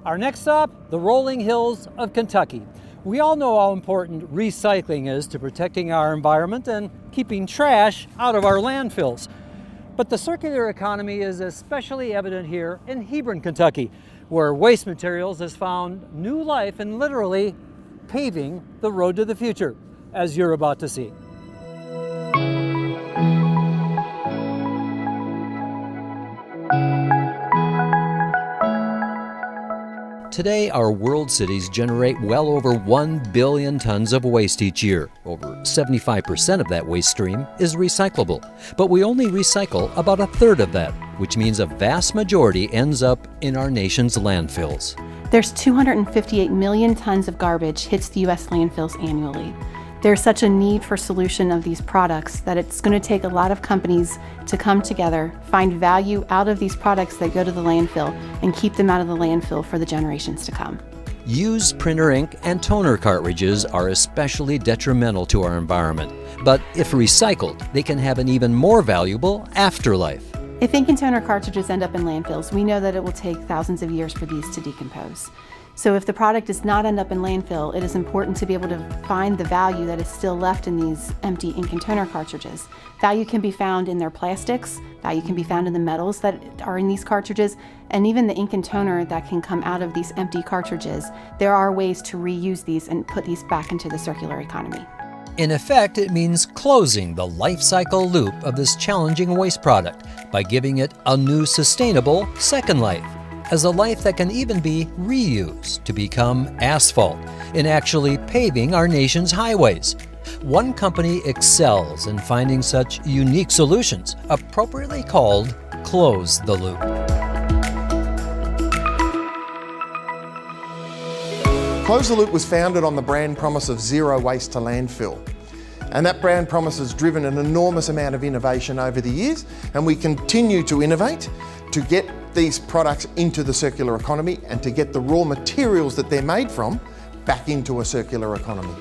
Our next stop, the rolling hills of Kentucky. We all know how important recycling is to protecting our environment and keeping trash out of our landfills. But the circular economy is especially evident here in Hebron, Kentucky, where waste materials has found new life and literally paving the road to the future, as you're about to see. Today, our world cities generate well over 1 billion tons of waste each year. Over 75% of that waste stream is recyclable. But we only recycle about a third of that, which means a vast majority ends up in our nation's landfills. There's 258 million tons of garbage hits the U.S. landfills annually. There's such a need for solution of these products that it's going to take a lot of companies to come together, find value out of these products that go to the landfill, and keep them out of the landfill for the generations to come. Used printer ink and toner cartridges are especially detrimental to our environment. But if recycled, they can have an even more valuable afterlife. If ink and toner cartridges end up in landfills, we know that it will take thousands of years for these to decompose. So if the product does not end up in landfill, it is important to be able to find the value that is still left in these empty ink and toner cartridges. Value can be found in their plastics, value can be found in the metals that are in these cartridges, and even the ink and toner that can come out of these empty cartridges. There are ways to reuse these and put these back into the circular economy. In effect, it means closing the life cycle loop of this challenging waste product by giving it a new sustainable second life, as a life that can even be reused to become asphalt in actually paving our nation's highways. One company excels in finding such unique solutions, appropriately called Close the Loop. Close the Loop was founded on the brand promise of zero waste to landfill. And that brand promise has driven an enormous amount of innovation over the years, and we continue to innovate to get these products into the circular economy and to get the raw materials that they're made from back into a circular economy.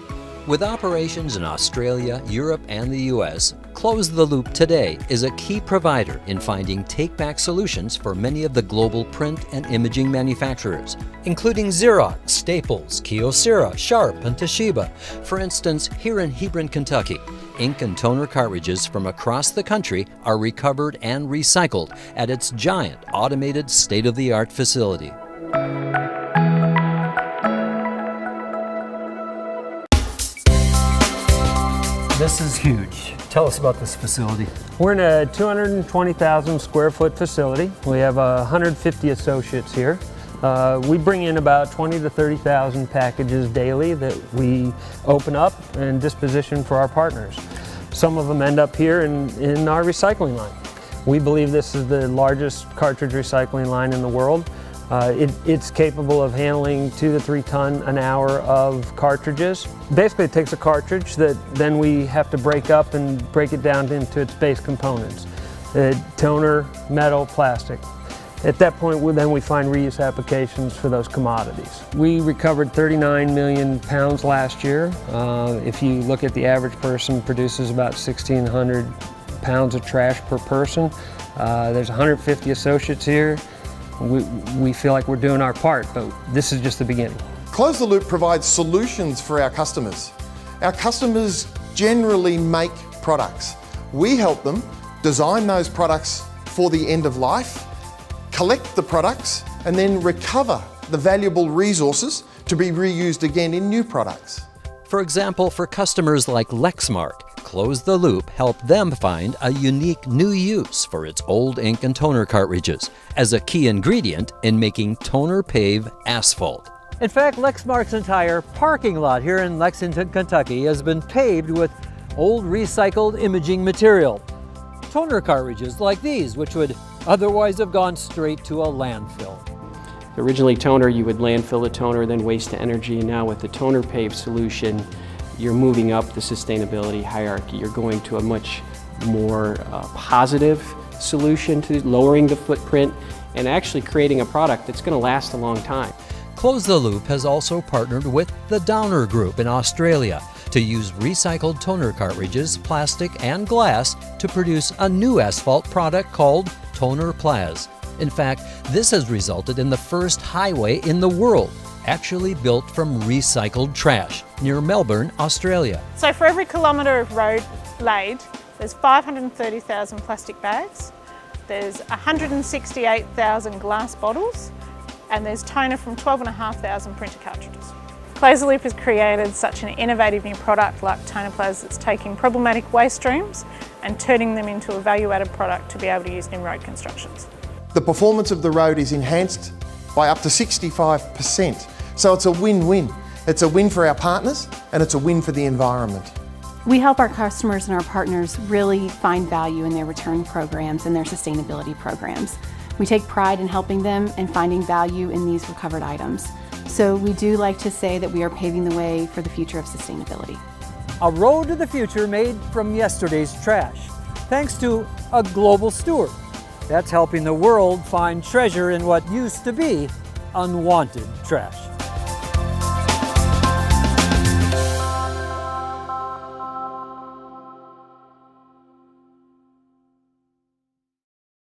With operations in Australia, Europe, and the US, Close the Loop today is a key provider in finding take-back solutions for many of the global print and imaging manufacturers, including Xerox, Staples, Kyocera, Sharp, and Toshiba. For instance, here in Hebron, Kentucky, ink and toner cartridges from across the country are recovered and recycled at its giant automated state-of-the-art facility. This is huge. Tell us about this facility. We're in a 220,000 square foot facility. We have 150 associates here. We bring in about 20 to 30,000 packages daily that we open up and disposition for our partners. Some of them end up here in our recycling line. We believe this is the largest cartridge recycling line in the world. It's capable of handling 2 to 3 ton an hour of cartridges. Basically, it takes a cartridge that then we have to break up and break it down into its base components. Toner, metal, plastic. At that point, we find reuse applications for those commodities. We recovered 39 million pounds last year. If you look at the average person produces about 1,600 pounds of trash per person. There's 150 associates here. We feel like we're doing our part, but this is just the beginning. Close the Loop provides solutions for our customers. Our customers generally make products. We help them design those products for the end of life, collect the products, and then recover the valuable resources to be reused again in new products. For example, for customers like Lexmark, Close the Loop helped them find a unique new use for its old ink and toner cartridges as a key ingredient in making toner pave asphalt. In fact, Lexmark's entire parking lot here in Lexington, Kentucky has been paved with old recycled imaging material. Toner cartridges like these, which would otherwise have gone straight to a landfill. Originally toner, you would landfill the toner, then waste to energy. Now with the toner pave solution, you're moving up the sustainability hierarchy. You're going to a much more positive solution to lowering the footprint and actually creating a product that's going to last a long time. Close the Loop has also partnered with the Downer Group in Australia to use recycled toner cartridges, plastic, and glass to produce a new asphalt product called Toner Plaz. In fact, this has resulted in the first highway in the world actually built from recycled trash near Melbourne, Australia. So for every kilometre of road laid, there's 530,000 plastic bags, there's 168,000 glass bottles, and there's toner from 12,500 printer cartridges. CloserLoop has created such an innovative new product like Tonerplast that's taking problematic waste streams and turning them into a value-added product to be able to use in road constructions. The performance of the road is enhanced by up to 65%. So it's a win-win. It's a win for our partners and it's a win for the environment. We help our customers and our partners really find value in their return programs and their sustainability programs. We take pride in helping them and finding value in these recovered items. So we do like to say that we are paving the way for the future of sustainability. A road to the future made from yesterday's trash, thanks to a global steward that's helping the world find treasure in what used to be unwanted trash.